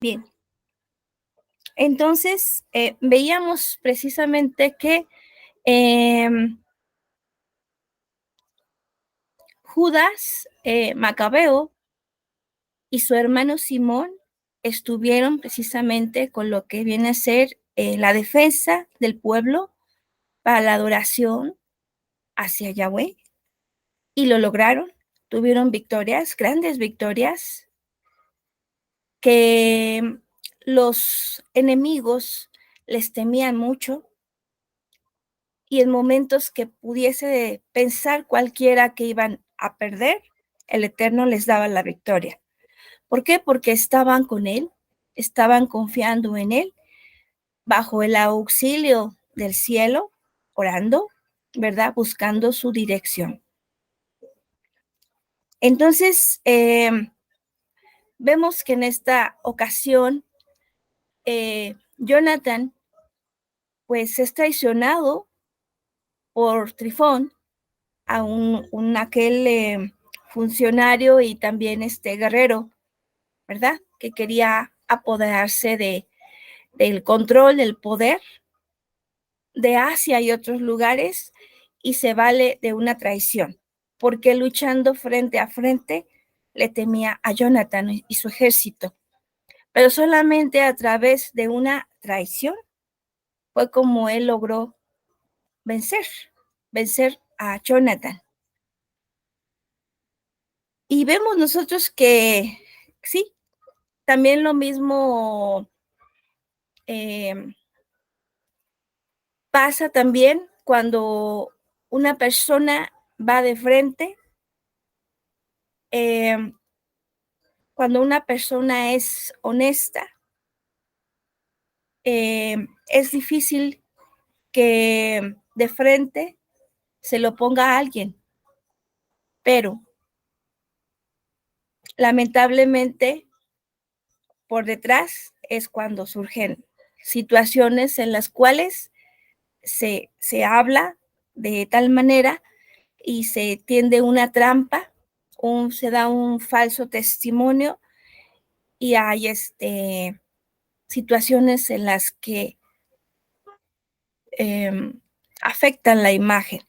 Bien, entonces veíamos precisamente que Judas Macabeo y su hermano Simón estuvieron precisamente con lo que viene a ser la defensa del pueblo para la adoración hacia Yahweh, y lo lograron. Tuvieron victorias, grandes victorias, que los enemigos les temían mucho, y en momentos que pudiese pensar cualquiera que iban a perder, el Eterno les daba la victoria. ¿Por qué? Porque estaban con Él, estaban confiando en Él, bajo el auxilio del cielo, orando, ¿verdad? Buscando su dirección. Entonces, vemos que en esta ocasión, Jonathan, pues es traicionado por Trifón, a aquel funcionario y también guerrero, ¿verdad? Que quería apoderarse del control, del poder de Asia y otros lugares, y se vale de una traición, porque luchando frente a frente le temía a Jonathan y su ejército. Pero solamente a través de una traición fue como él logró vencer a Jonathan. Y vemos nosotros que sí, también lo mismo pasa también cuando una persona va de frente, cuando una persona es honesta, es difícil que de frente se lo ponga a alguien, pero lamentablemente por detrás es cuando surgen situaciones en las cuales se habla de tal manera y se tiende una trampa, se da un falso testimonio, y hay situaciones en las que afectan la imagen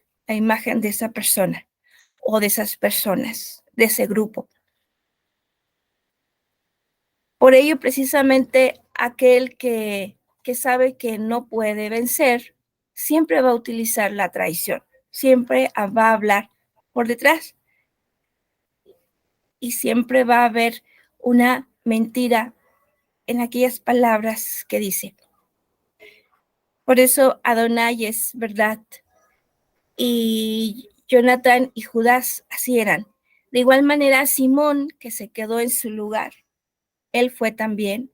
de esa persona o de esas personas, de ese grupo. Por ello, precisamente, aquel que sabe que no puede vencer, siempre va a utilizar la traición, siempre va a hablar por detrás, y siempre va a haber una mentira en aquellas palabras que dice. Por eso Adonai es verdad, y Jonathan y Judas así eran. De igual manera, Simón, que se quedó en su lugar, él fue también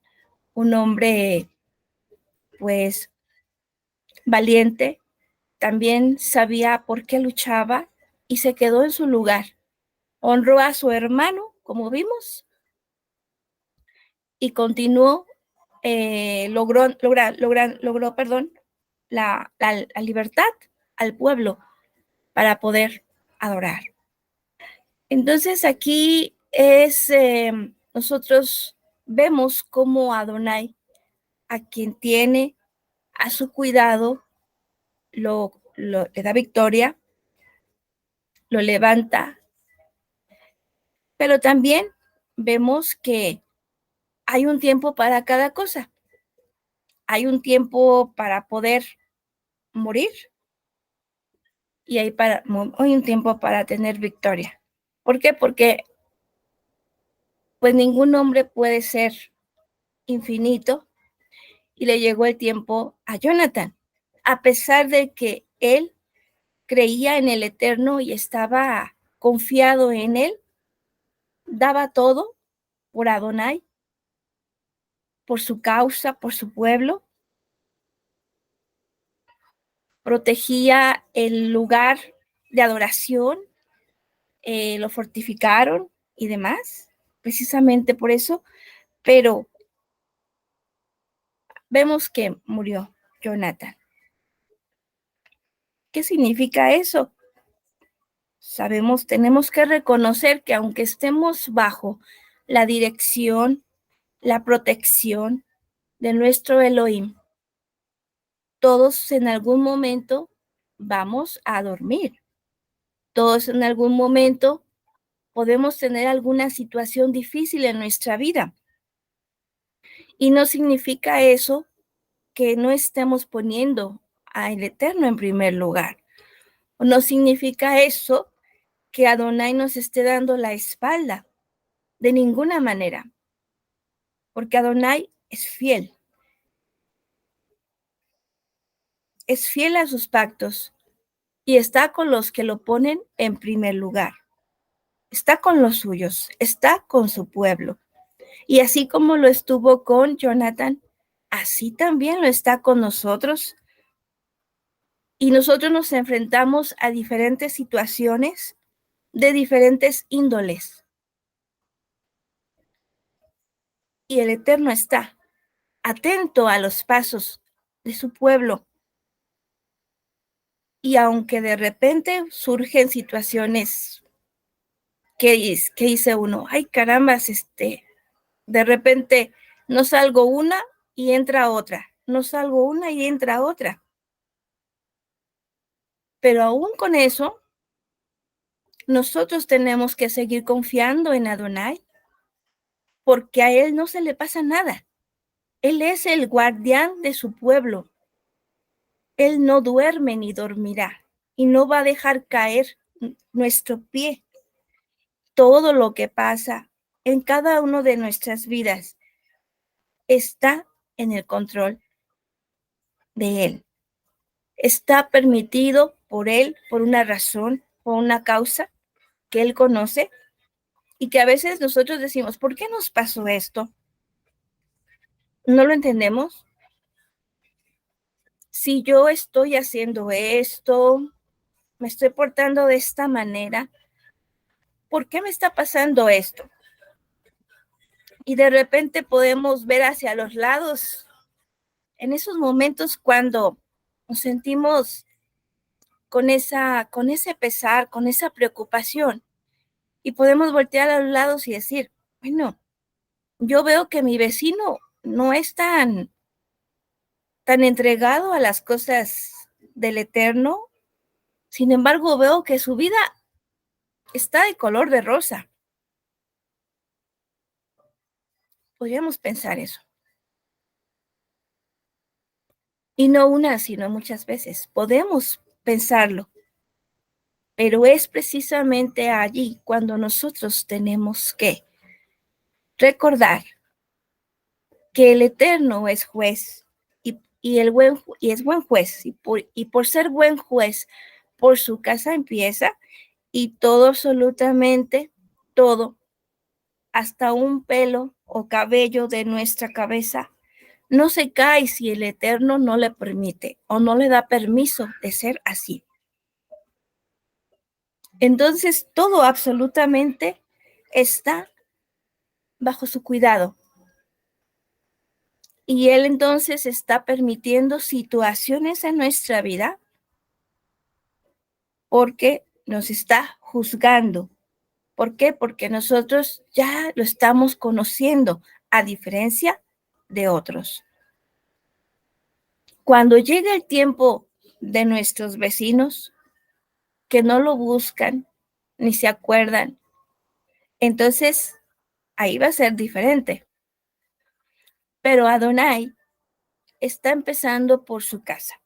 un hombre, pues, valiente, también sabía por qué luchaba y se quedó en su lugar. Honró a su hermano, como vimos, y continuó, logró, perdón, la libertad al pueblo para poder adorar. Entonces aquí nosotros vemos cómo Adonai, a quien tiene a su cuidado, le da victoria, lo levanta, pero también vemos que hay un tiempo para cada cosa. Hay un tiempo para poder morir, y hay un tiempo para tener victoria. ¿Por qué? Porque pues ningún hombre puede ser infinito, y le llegó el tiempo a Jonathan, a pesar de que él creía en el Eterno y estaba confiado en él, daba todo por Adonai, por su causa, por su pueblo, protegía el lugar de adoración, lo fortificaron y demás, precisamente por eso, pero vemos que murió Jonathan. ¿Qué significa eso? Sabemos, tenemos que reconocer que aunque estemos bajo la dirección la protección de nuestro Elohim. Todos en algún momento vamos a dormir. Todos en algún momento podemos tener alguna situación difícil en nuestra vida. Y no significa eso que no estemos poniendo al Eterno en primer lugar. No significa eso que Adonai nos esté dando la espalda, de ninguna manera, porque Adonai es fiel a sus pactos y está con los que lo ponen en primer lugar. Está con los suyos, está con su pueblo. Y así como lo estuvo con Jonathan, así también lo está con nosotros. Y nosotros nos enfrentamos a diferentes situaciones de diferentes índoles. Y el Eterno está atento a los pasos de su pueblo. Y aunque de repente surgen situaciones que dice uno, ay carambas, de repente no salgo una y entra otra, no salgo una y entra otra. Pero aún con eso, nosotros tenemos que seguir confiando en Adonai, porque a él no se le pasa nada. Él es el guardián de su pueblo. Él no duerme ni dormirá y no va a dejar caer nuestro pie. Todo lo que pasa en cada una de nuestras vidas está en el control de él. Está permitido por él, por una razón, por una causa que él conoce y que a veces nosotros decimos, ¿por qué nos pasó esto? No lo entendemos. Si yo estoy haciendo esto, me estoy portando de esta manera, ¿por qué me está pasando esto? Y de repente podemos ver hacia los lados en esos momentos cuando nos sentimos con ese pesar, con esa preocupación, y podemos voltear a los lados y decir, bueno, yo veo que mi vecino no es tan entregado a las cosas del Eterno, sin embargo veo que su vida está de color de rosa. Podríamos pensar eso. Y no una, sino muchas veces. Podemos pensarlo, pero es precisamente allí cuando nosotros tenemos que recordar que el Eterno es juez y es buen juez, y por ser buen juez, por su casa empieza, y todo, absolutamente todo, hasta un pelo o cabello de nuestra cabeza, no se cae si el Eterno no le permite o no le da permiso de ser así. Entonces, todo absolutamente está bajo su cuidado. Y Él entonces está permitiendo situaciones en nuestra vida porque nos está juzgando. ¿Por qué? Porque nosotros ya lo estamos conociendo, a diferencia de otros. Cuando llega el tiempo de nuestros vecinos que no lo buscan ni se acuerdan, entonces ahí va a ser diferente. Pero Adonai está empezando por su casa,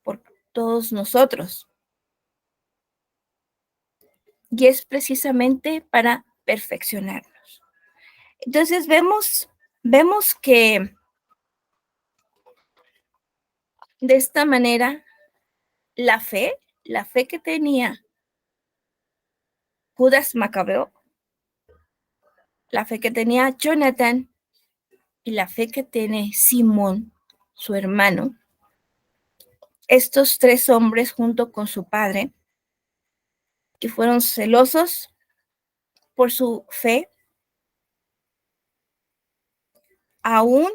por todos nosotros. Y es precisamente para perfeccionarnos. Entonces vemos que de esta manera la fe que tenía Judas Macabeo, la fe que tenía Jonathan y la fe que tiene Simón, su hermano, estos tres hombres junto con su padre, que fueron celosos por su fe, aún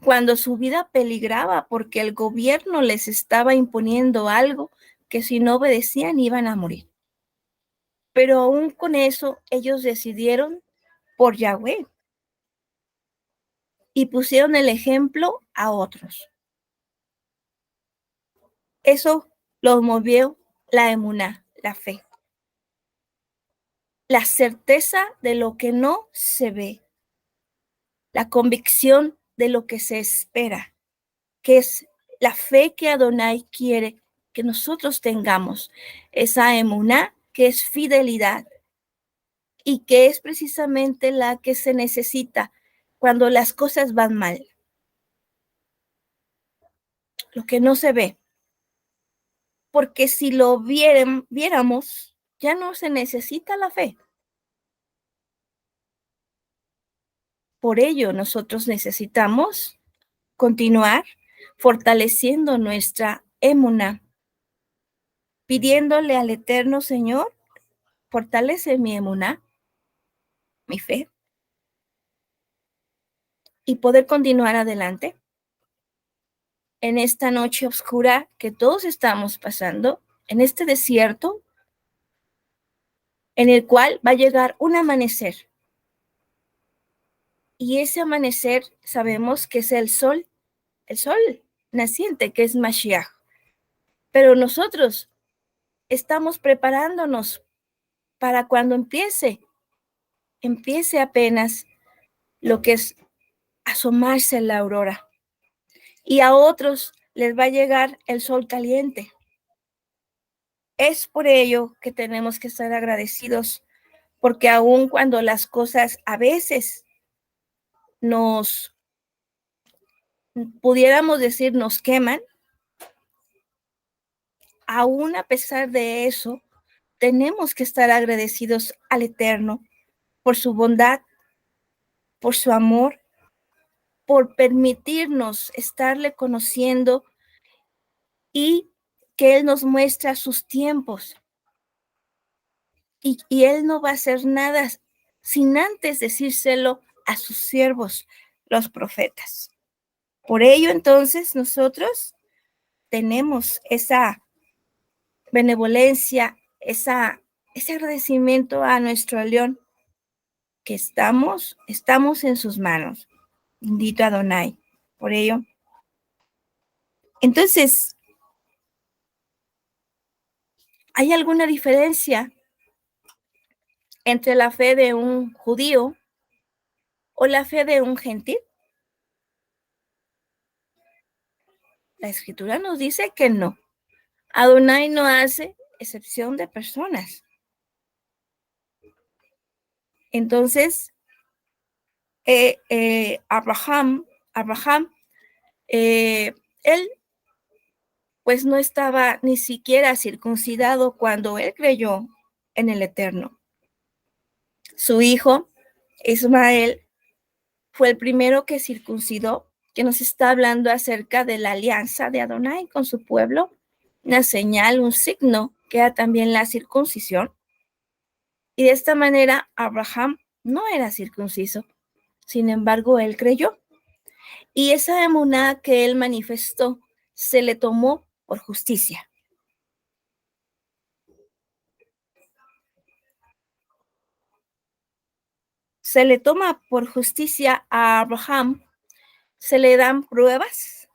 cuando su vida peligraba porque el gobierno les estaba imponiendo algo que si no obedecían iban a morir. Pero aún con eso, ellos decidieron por Yahweh. y pusieron el ejemplo a otros. Eso los movió la emuná, la fe. La certeza de lo que no se ve. La convicción de lo que se espera, que es la fe que Adonai quiere que nosotros tengamos. Esa emuná que es fidelidad y que es precisamente la que se necesita cuando las cosas van mal. Lo que no se ve. Porque si lo viéramos, ya no se necesita la fe. Por ello, nosotros necesitamos continuar fortaleciendo nuestra emuná, pidiéndole al Eterno Señor, fortalece mi emuná, mi fe, y poder continuar adelante en esta noche oscura que todos estamos pasando, en este desierto, en el cual va a llegar un amanecer. Y ese amanecer sabemos que es el sol naciente, que es Mashiach. Pero nosotros estamos preparándonos para cuando empiece apenas lo que es asomarse la aurora. Y a otros les va a llegar el sol caliente. Es por ello que tenemos que estar agradecidos, porque aun cuando las cosas a veces pudiéramos decir, nos queman, aún a pesar de eso, tenemos que estar agradecidos al Eterno por su bondad, por su amor, por permitirnos estarle conociendo y que Él nos muestra sus tiempos. Y Él no va a hacer nada sin antes decírselo a sus siervos, los profetas. Por ello, entonces, nosotros tenemos esa benevolencia, ese agradecimiento a nuestro León, que estamos en sus manos. Bendito Adonai. Por ello. Entonces, ¿hay alguna diferencia entre la fe de un judío o la fe de un gentil? La escritura nos dice que no. Adonai no hace excepción de personas. Entonces, Abraham, él pues no estaba ni siquiera circuncidado cuando él creyó en el Eterno. Su hijo, Ismael, fue el primero que circuncidó, que nos está hablando acerca de la alianza de Adonai con su pueblo, una señal, un signo, que era también la circuncisión. Y de esta manera, Abraham no era circunciso, sin embargo, él creyó. Y esa emuná que él manifestó se le tomó por justicia. Se le toma por justicia a Abraham, se le dan pruebas,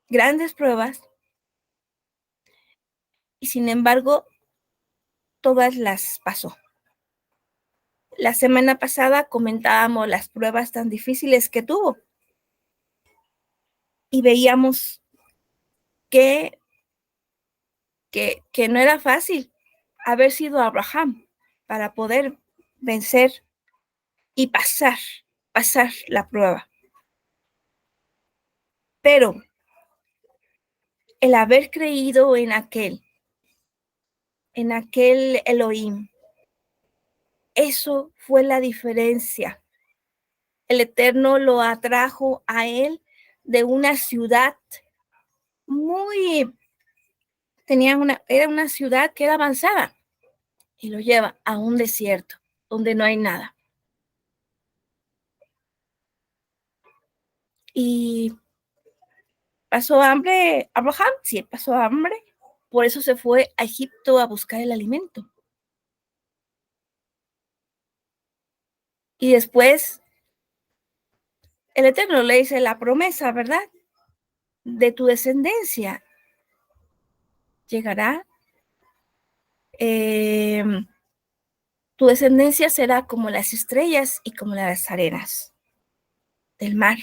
grandes pruebas, y sin embargo, todas las pasó. La semana pasada comentábamos las pruebas tan difíciles que tuvo y veíamos que no era fácil haber sido Abraham para poder vencer y pasar la prueba. Pero el haber creído en aquel Elohim, eso fue la diferencia. El Eterno lo atrajo a él de una ciudad era una ciudad que era avanzada, y lo lleva a un desierto donde no hay nada. Y pasó hambre Abraham, sí, pasó hambre, por eso se fue a Egipto a buscar el alimento. Y después el Eterno le dice la promesa, ¿verdad? De tu descendencia llegará, tu descendencia será como las estrellas y como las arenas del mar.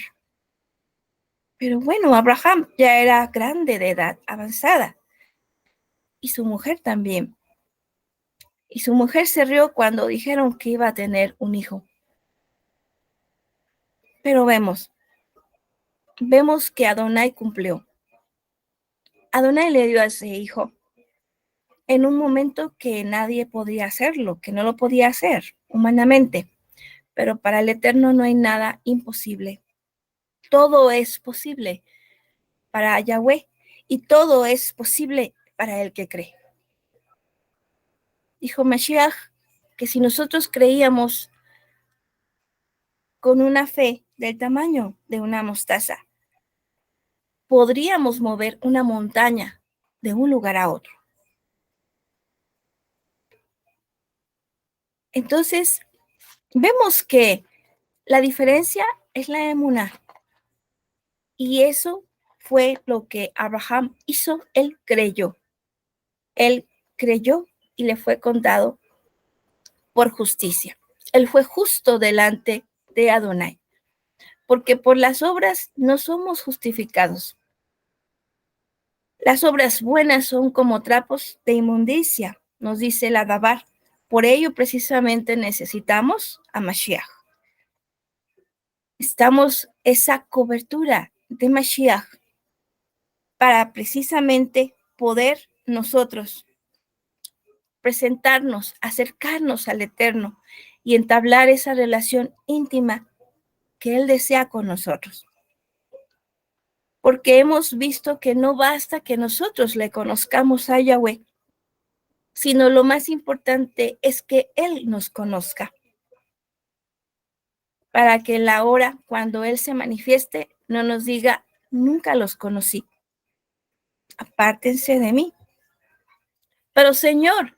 Pero bueno, Abraham ya era grande de edad avanzada y su mujer también. Y su mujer se rió cuando dijeron que iba a tener un hijo. Pero vemos que Adonai cumplió. Adonai le dio a ese hijo en un momento que nadie podía hacerlo, que no lo podía hacer humanamente. Pero para el Eterno no hay nada imposible. Todo es posible para Yahweh y todo es posible para el que cree. Dijo Mashiach que si nosotros creíamos con una fe del tamaño de una mostaza, podríamos mover una montaña de un lugar a otro. Entonces, vemos que la diferencia es la emuná. Y eso fue lo que Abraham hizo. Él creyó. Él creyó y le fue contado por justicia. Él fue justo delante de Adonai. Porque por las obras no somos justificados. Las obras buenas son como trapos de inmundicia, nos dice el Adabar. Por ello precisamente necesitamos a Mashiach. Estamos esa cobertura de Mashiach para precisamente poder nosotros presentarnos, acercarnos al Eterno y entablar esa relación íntima que Él desea con nosotros. Porque hemos visto que no basta que nosotros le conozcamos a Yahweh, sino lo más importante es que Él nos conozca, para que la hora cuando Él se manifieste no nos diga, nunca los conocí, apártense de mí. Pero Señor,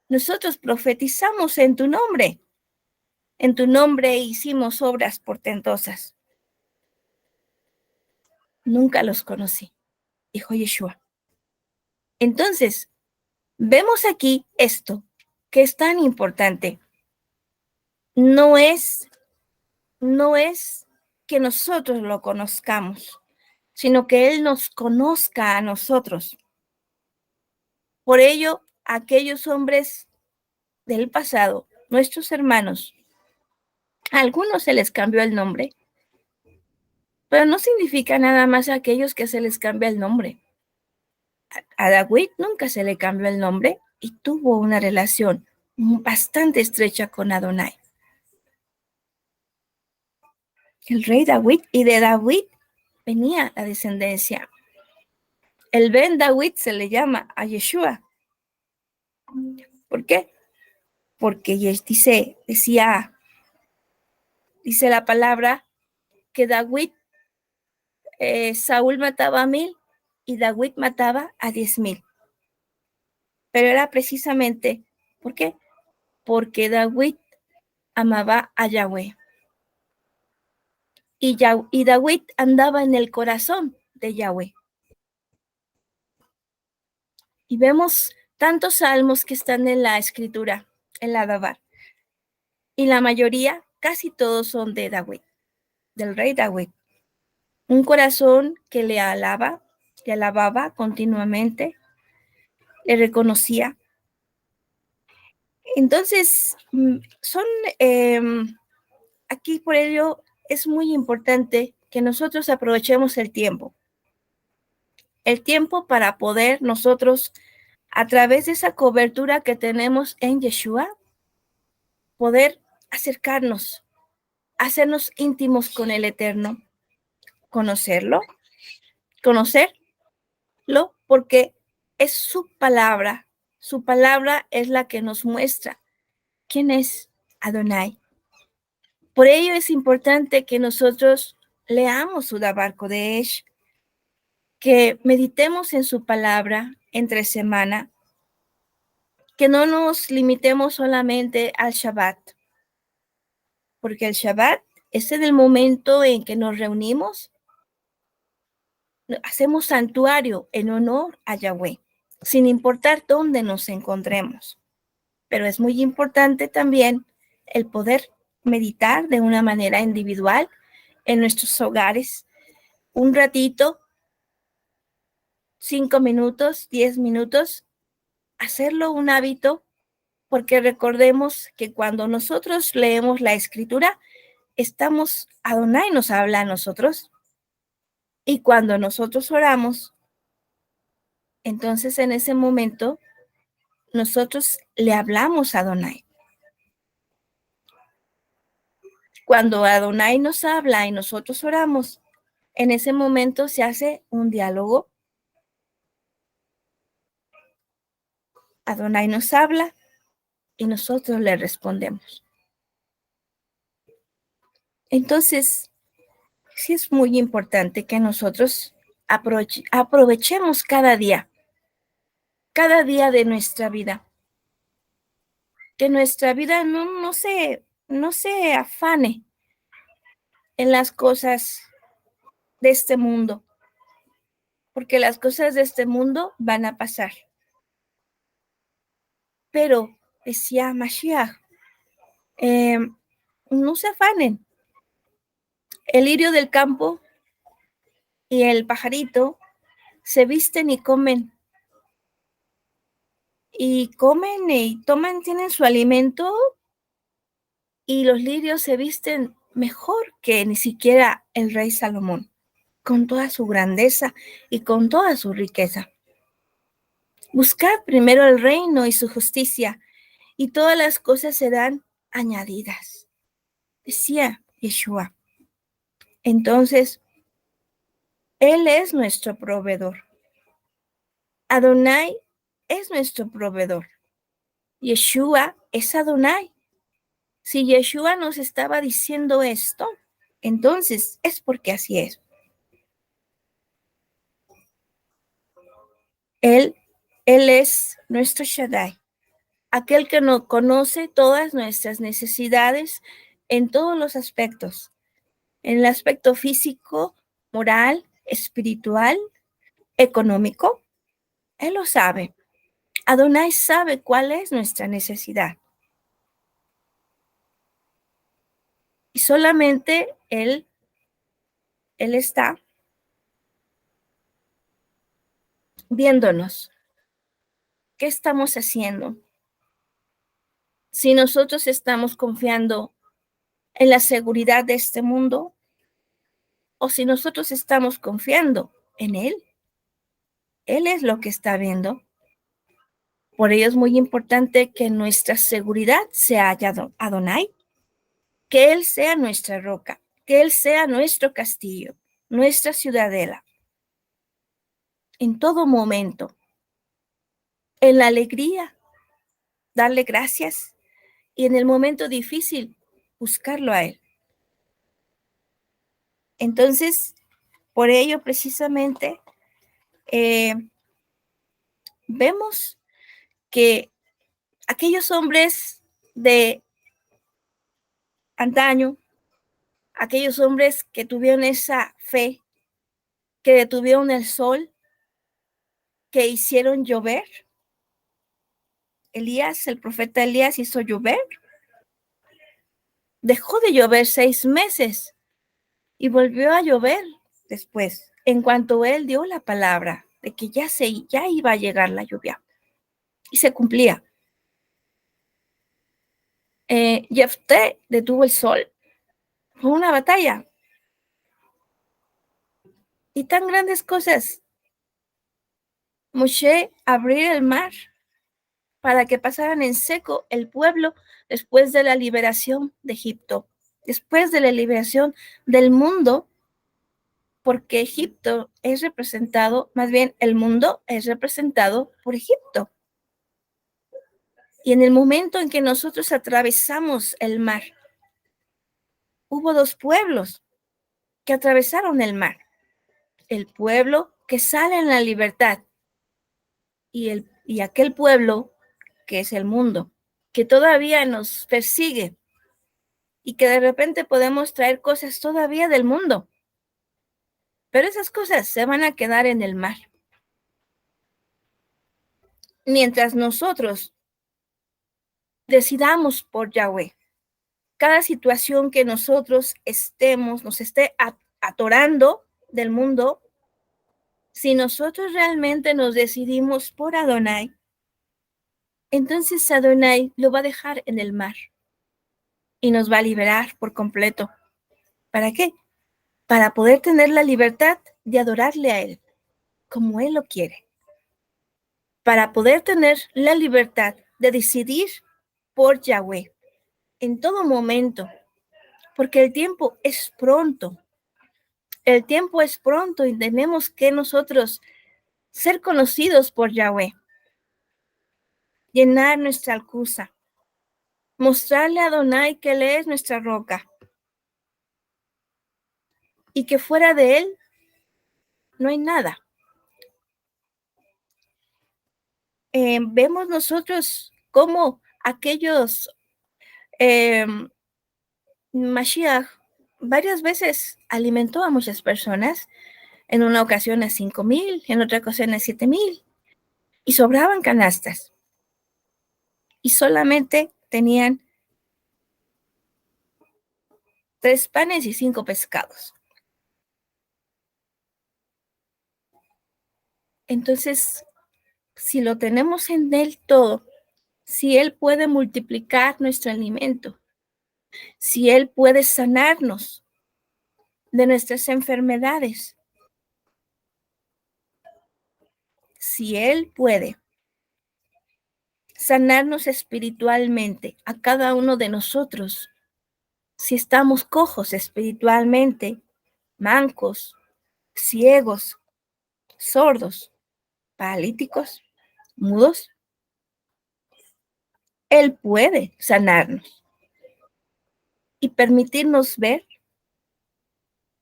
nosotros profetizamos en tu nombre hicimos obras portentosas. Nunca los conocí, dijo Yeshua. Entonces, vemos aquí esto, que es tan importante. No es que nosotros lo conozcamos, sino que Él nos conozca a nosotros. Por ello, aquellos hombres del pasado, nuestros hermanos, a algunos se les cambió el nombre, pero no significa nada más a aquellos que se les cambia el nombre. A David nunca se le cambió el nombre y tuvo una relación bastante estrecha con Adonai. El rey David, y de David venía la descendencia. El Ben David se le llama a Yeshua. ¿Por qué? Porque dice la palabra que David, Saúl mataba a 1000 y David mataba a 10,000. Pero era precisamente, ¿por qué? Porque David amaba a Yahweh. Y David andaba en el corazón de Yahweh. Y vemos tantos salmos que están en la escritura, en la Dabar. Y la mayoría, casi todos son de David, del rey David. Un corazón que le alababa continuamente, le reconocía. Entonces, son aquí por ello es muy importante que nosotros aprovechemos el tiempo para poder nosotros, a través de esa cobertura que tenemos en Yeshua, poder acercarnos, hacernos íntimos con el Eterno, conocerlo, porque es su palabra es la que nos muestra quién es Adonai. Por ello es importante que nosotros leamos su Dabar Kodesh, que meditemos en su palabra entre semana, que no nos limitemos solamente al Shabbat, porque el Shabbat es en el momento en que nos reunimos, hacemos santuario en honor a Yahweh, sin importar dónde nos encontremos. Pero es muy importante también el poder meditar de una manera individual en nuestros hogares, un ratito, 5 minutos, 10 minutos, hacerlo un hábito, porque recordemos que cuando nosotros leemos la escritura, Adonai nos habla a nosotros, y cuando nosotros oramos, entonces en ese momento nosotros le hablamos a Adonai. Cuando Adonai nos habla y nosotros oramos, en ese momento se hace un diálogo. Adonai nos habla y nosotros le respondemos. Entonces, sí es muy importante que nosotros aprovechemos cada día de nuestra vida. Que nuestra vida no se afane en las cosas de este mundo, porque las cosas de este mundo van a pasar. Pero, decía Mashiach, no se afanen. El lirio del campo y el pajarito se visten y comen y toman, tienen su alimento, y los lirios se visten mejor que ni siquiera el rey Salomón, con toda su grandeza y con toda su riqueza. Buscad primero el reino y su justicia, y todas las cosas serán añadidas, decía Yeshua. Entonces, Él es nuestro proveedor. Adonai es nuestro proveedor. Yeshua es Adonai. Si Yeshua nos estaba diciendo esto, entonces es porque así es. Él es nuestro Shaddai, aquel que nos conoce todas nuestras necesidades en todos los aspectos, en el aspecto físico, moral, espiritual, económico. Él lo sabe. Adonai sabe cuál es nuestra necesidad. Y solamente Él está viéndonos. ¿Qué estamos haciendo? Si nosotros estamos confiando en la seguridad de este mundo, o si nosotros estamos confiando en Él. Él es lo que está viendo. Por ello es muy importante que nuestra seguridad sea Adonai, que Él sea nuestra roca, que Él sea nuestro castillo, nuestra ciudadela. En todo momento, en la alegría, darle gracias, y en el momento difícil, buscarlo a Él. Entonces, por ello precisamente, vemos que aquellos hombres de antaño, aquellos hombres que tuvieron esa fe, que detuvieron el sol, que hicieron llover. El profeta Elías hizo llover. Dejó de llover 6 meses y volvió a llover después, en cuanto él dio la palabra de que ya iba a llegar la lluvia. Y se cumplía. Jefté detuvo el sol. Fue una batalla. Y tan grandes cosas. Moshe abrir el mar para que pasaran en seco el pueblo después de la liberación de Egipto, después de la liberación del mundo, porque Egipto es representado, más bien el mundo es representado por Egipto. Y en el momento en que nosotros atravesamos el mar, hubo 2 pueblos que atravesaron el mar. El pueblo que sale en la libertad y aquel pueblo que es el mundo, que todavía nos persigue y que de repente podemos traer cosas todavía del mundo, pero esas cosas se van a quedar en el mar. Mientras nosotros decidamos por Yahweh, cada situación que nosotros nos esté atorando del mundo, si nosotros realmente nos decidimos por Adonai, entonces Adonai lo va a dejar en el mar y nos va a liberar por completo. ¿Para qué? Para poder tener la libertad de adorarle a Él, como Él lo quiere. Para poder tener la libertad de decidir por Yahweh en todo momento, porque el tiempo es pronto. El tiempo es pronto y tenemos que nosotros ser conocidos por Yahweh, llenar nuestra alcusa, mostrarle a Adonai que Él es nuestra roca y que fuera de Él no hay nada. Vemos nosotros cómo aquellos Mashiach varias veces alimentó a muchas personas, en una ocasión a 5,000, en otra ocasión a 7,000, y sobraban canastas, y solamente tenían 3 panes y 5 pescados. Entonces, si lo tenemos en Él todo, si Él puede multiplicar nuestro alimento, si Él puede sanarnos de nuestras enfermedades, si Él puede sanarnos espiritualmente a cada uno de nosotros, si estamos cojos espiritualmente, mancos, ciegos, sordos, paralíticos, mudos, Él puede sanarnos y permitirnos ver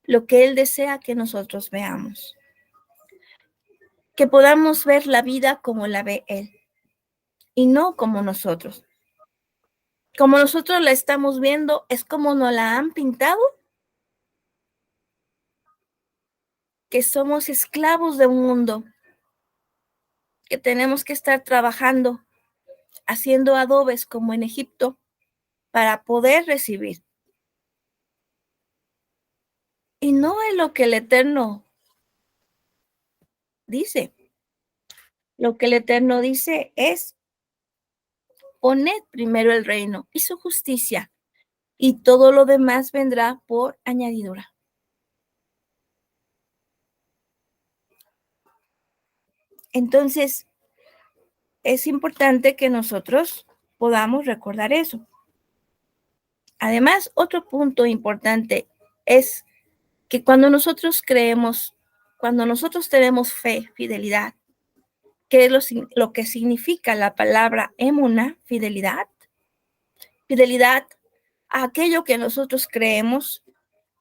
lo que Él desea que nosotros veamos. Que podamos ver la vida como la ve Él y no como nosotros. Como nosotros la estamos viendo, es como nos la han pintado, que somos esclavos de un mundo, que tenemos que estar trabajando, haciendo adobes como en Egipto para poder recibir. Y no es lo que el Eterno dice. Lo que el Eterno dice es: poned primero el reino y su justicia, y todo lo demás vendrá por añadidura. Entonces, es importante que nosotros podamos recordar eso. Además, otro punto importante es que cuando nosotros creemos, cuando nosotros tenemos fe, fidelidad, ¿qué es lo que significa la palabra emuna, fidelidad? Fidelidad a aquello que nosotros creemos,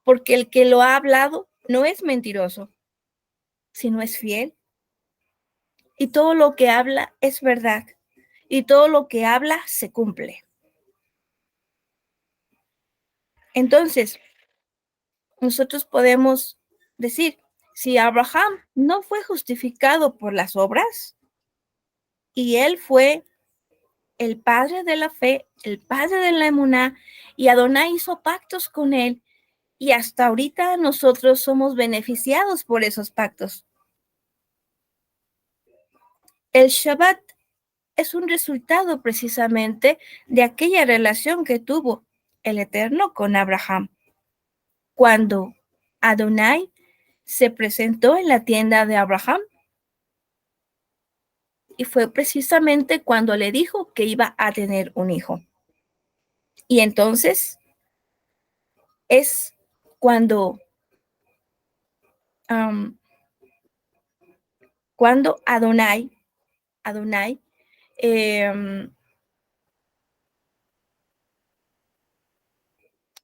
porque el que lo ha hablado no es mentiroso, sino es fiel. Y todo lo que habla es verdad. Y todo lo que habla se cumple. Entonces, nosotros podemos decir, si Abraham no fue justificado por las obras y él fue el padre de la fe, el padre de la emuná, y Adonai hizo pactos con él, y hasta ahorita nosotros somos beneficiados por esos pactos. El Shabbat es un resultado precisamente de aquella relación que tuvo el Eterno con Abraham. Cuando Adonai se presentó en la tienda de Abraham, y fue precisamente cuando le dijo que iba a tener un hijo. Y entonces es cuando, cuando Adonai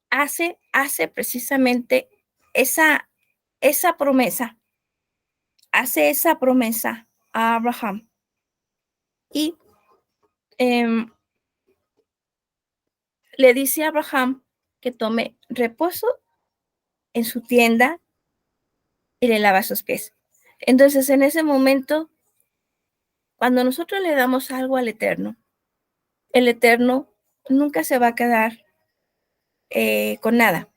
hace precisamente esa promesa, hace esa promesa a Abraham. Y le dice a Abraham que tome reposo en su tienda y le lava sus pies. Entonces, en ese momento, cuando nosotros le damos algo al Eterno, el Eterno nunca se va a quedar con nada.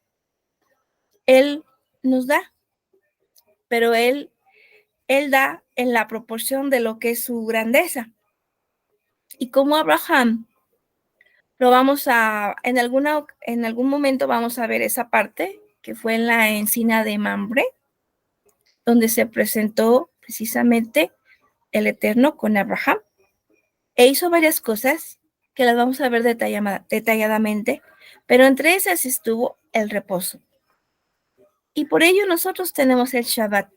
Él nos da, pero Él da en la proporción de lo que es su grandeza. Y como Abraham, lo vamos a, en algún momento vamos a ver esa parte, que fue en la encina de Mamre, donde se presentó precisamente el Eterno con Abraham. E hizo varias cosas que las vamos a ver detalladamente, pero entre esas estuvo el reposo. Y por ello nosotros tenemos el Shabbat,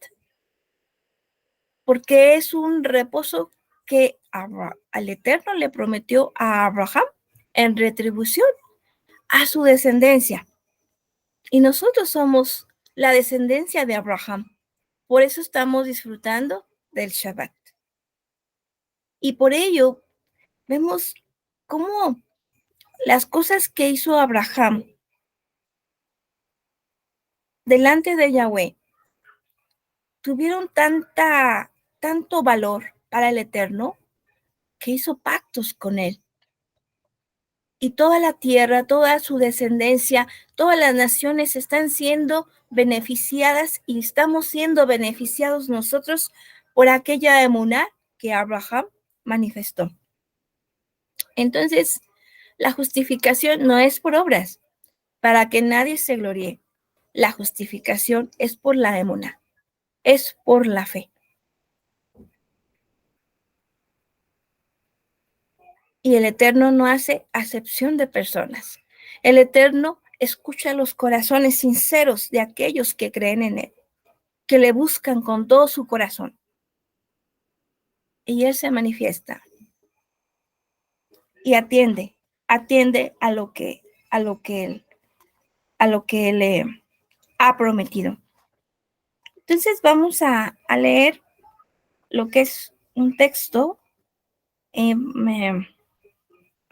porque es un reposo que al Eterno le prometió a Abraham en retribución a su descendencia. Y nosotros somos la descendencia de Abraham. Por eso estamos disfrutando del Shabbat. Y por ello vemos cómo las cosas que hizo Abraham delante de Yahweh tuvieron tanto valor para el Eterno que hizo pactos con él. Y toda la tierra, toda su descendencia, todas las naciones están siendo beneficiadas y estamos siendo beneficiados nosotros por aquella emuná que Abraham manifestó. Entonces, la justificación no es por obras, para que nadie se gloríe. La justificación es por la emuná, es por la fe. Y el Eterno no hace acepción de personas. El Eterno escucha los corazones sinceros de aquellos que creen en Él, que le buscan con todo su corazón. Y Él se manifiesta y atiende a lo que Él ha prometido. Entonces vamos a leer lo que es un texto.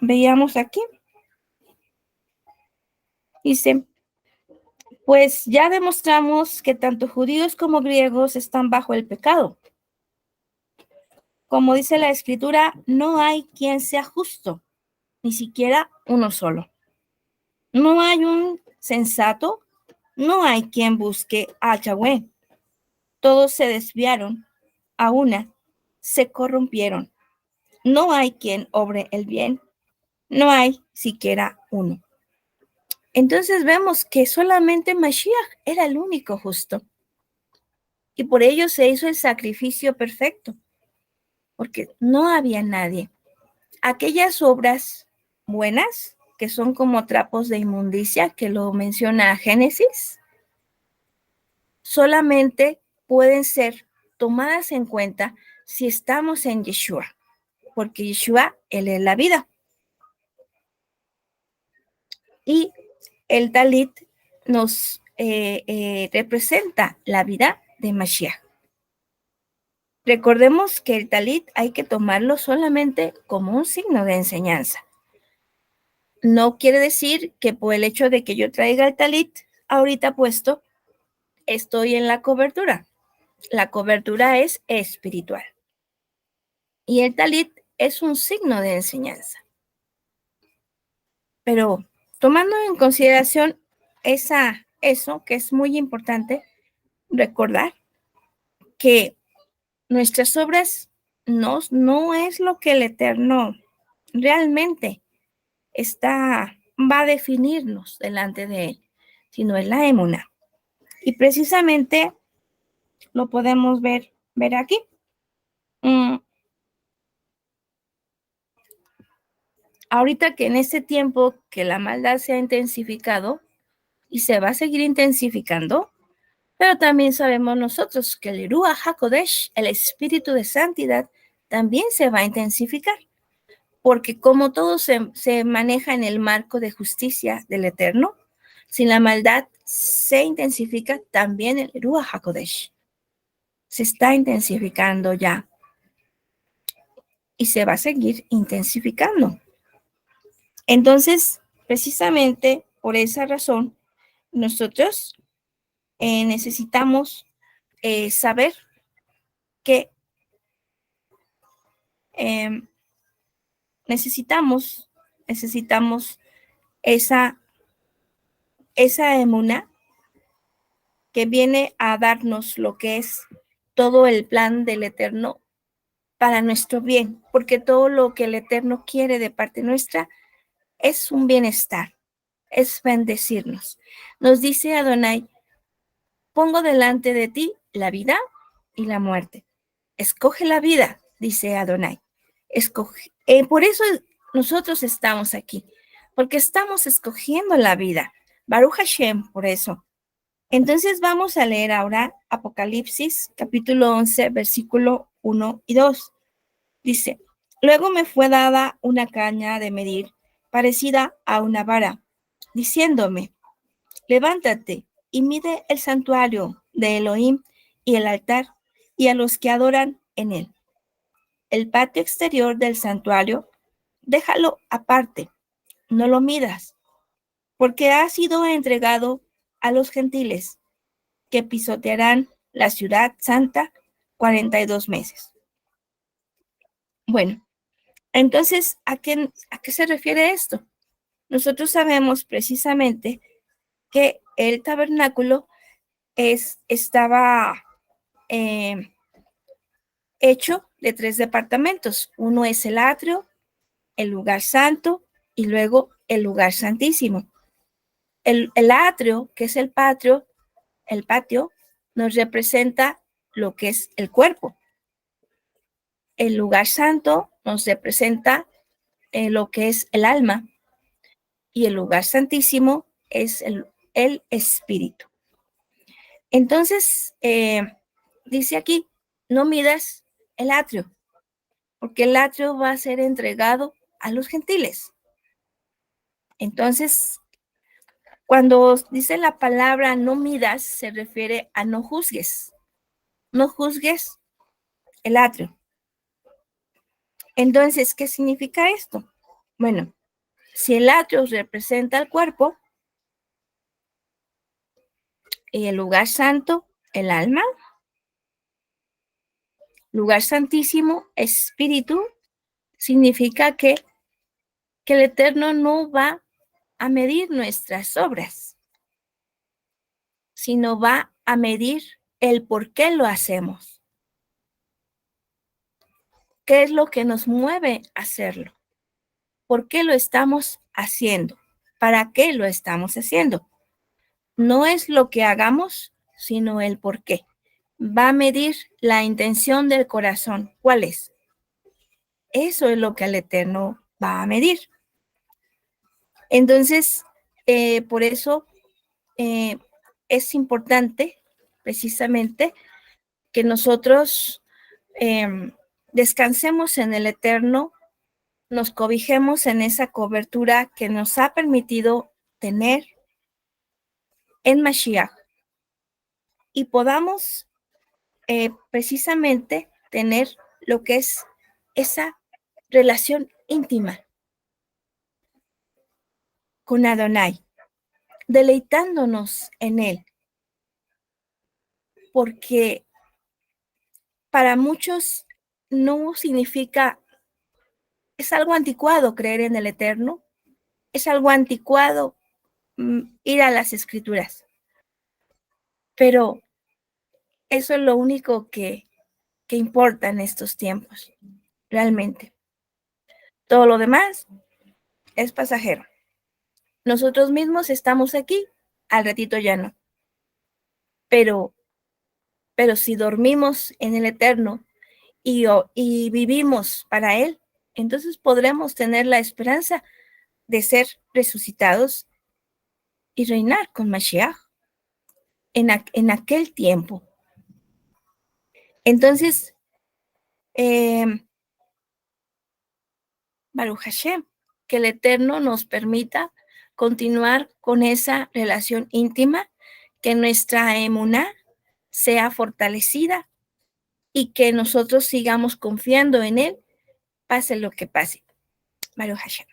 Veíamos aquí. Dice, pues ya demostramos que tanto judíos como griegos están bajo el pecado. Como dice la Escritura, no hay quien sea justo, ni siquiera uno solo. No hay un sensato, no hay quien busque a Yahweh. Todos se desviaron, a una se corrompieron. No hay quien obre el bien, no hay siquiera uno. Entonces vemos que solamente Mashiach era el único justo. Y por ello se hizo el sacrificio perfecto, porque no había nadie. Aquellas obras buenas, que son como trapos de inmundicia, que lo menciona Génesis, solamente pueden ser tomadas en cuenta si estamos en Yeshua, porque Yeshua, Él es la vida. Y el talit nos representa la vida de Mashiach. Recordemos que el talit hay que tomarlo solamente como un signo de enseñanza. No quiere decir que por el hecho de que yo traiga el talit ahorita puesto, estoy en la cobertura. La cobertura es espiritual. Y el talit es un signo de enseñanza. Pero tomando en consideración eso que es muy importante recordar, que nuestras obras no es lo que el Eterno realmente va a definirnos delante de Él, sino es la emuná. Y precisamente lo podemos ver aquí. Ahorita que en este tiempo que la maldad se ha intensificado y se va a seguir intensificando, pero también sabemos nosotros que el Ruach HaKodesh, el espíritu de santidad, también se va a intensificar, porque como todo se maneja en el marco de justicia del Eterno, si la maldad se intensifica, también el Ruach HaKodesh se está intensificando ya y se va a seguir intensificando. Entonces, precisamente por esa razón, nosotros necesitamos saber que necesitamos esa emuná que viene a darnos lo que es todo el plan del Eterno para nuestro bien, porque todo lo que el Eterno quiere de parte nuestra es un bienestar, es bendecirnos. Nos dice Adonai, pongo delante de ti la vida y la muerte. Escoge la vida, dice Adonai. Escoge. Por eso nosotros estamos aquí, porque estamos escogiendo la vida. Baruch Hashem, por eso. Entonces vamos a leer ahora Apocalipsis, capítulo 11, versículo 1 y 2. Dice, luego me fue dada una caña de medir parecida a una vara, diciéndome, levántate y mide el santuario de Elohim y el altar y a los que adoran en él. El patio exterior del santuario, déjalo aparte, no lo midas, porque ha sido entregado a los gentiles que pisotearán la ciudad santa 42 meses. Bueno, entonces, ¿a qué se refiere esto? Nosotros sabemos precisamente que el tabernáculo estaba hecho de 3 departamentos. Uno es el atrio, el lugar santo y luego el lugar santísimo. El atrio, que es el patio, nos representa lo que es el cuerpo. El lugar santo nos representa lo que es el alma y el lugar santísimo es el espíritu. Entonces, dice aquí, no midas el atrio, porque el atrio va a ser entregado a los gentiles. Entonces, cuando dice la palabra no midas, se refiere a no juzgues. No juzgues el atrio. Entonces, ¿qué significa esto? Bueno, si el atrio representa el cuerpo y el lugar santo, el alma, lugar santísimo, espíritu, significa que el Eterno no va a medir nuestras obras, sino va a medir el por qué lo hacemos. ¿Qué es lo que nos mueve a hacerlo? ¿Por qué lo estamos haciendo? ¿Para qué lo estamos haciendo? No es lo que hagamos, sino el por qué. Va a medir la intención del corazón. ¿Cuál es? Eso es lo que el Eterno va a medir. Entonces, por eso es importante precisamente que nosotros descansemos en el Eterno, nos cobijemos en esa cobertura que nos ha permitido tener en Mashiach y podamos precisamente tener lo que es esa relación íntima con Adonai, deleitándonos en él, porque para muchos no significa, es algo anticuado creer en el Eterno, es algo anticuado ir a las escrituras, pero eso es lo único que importa en estos tiempos, realmente. Todo lo demás es pasajero. Nosotros mismos estamos aquí, al ratito ya no. Pero si dormimos en el Eterno y vivimos para Él, entonces podremos tener la esperanza de ser resucitados y reinar con Mashiach en aquel tiempo. Entonces, Baruch Hashem, que el Eterno nos permita continuar con esa relación íntima, que nuestra emuná sea fortalecida y que nosotros sigamos confiando en Él, pase lo que pase. Baruch Hashem.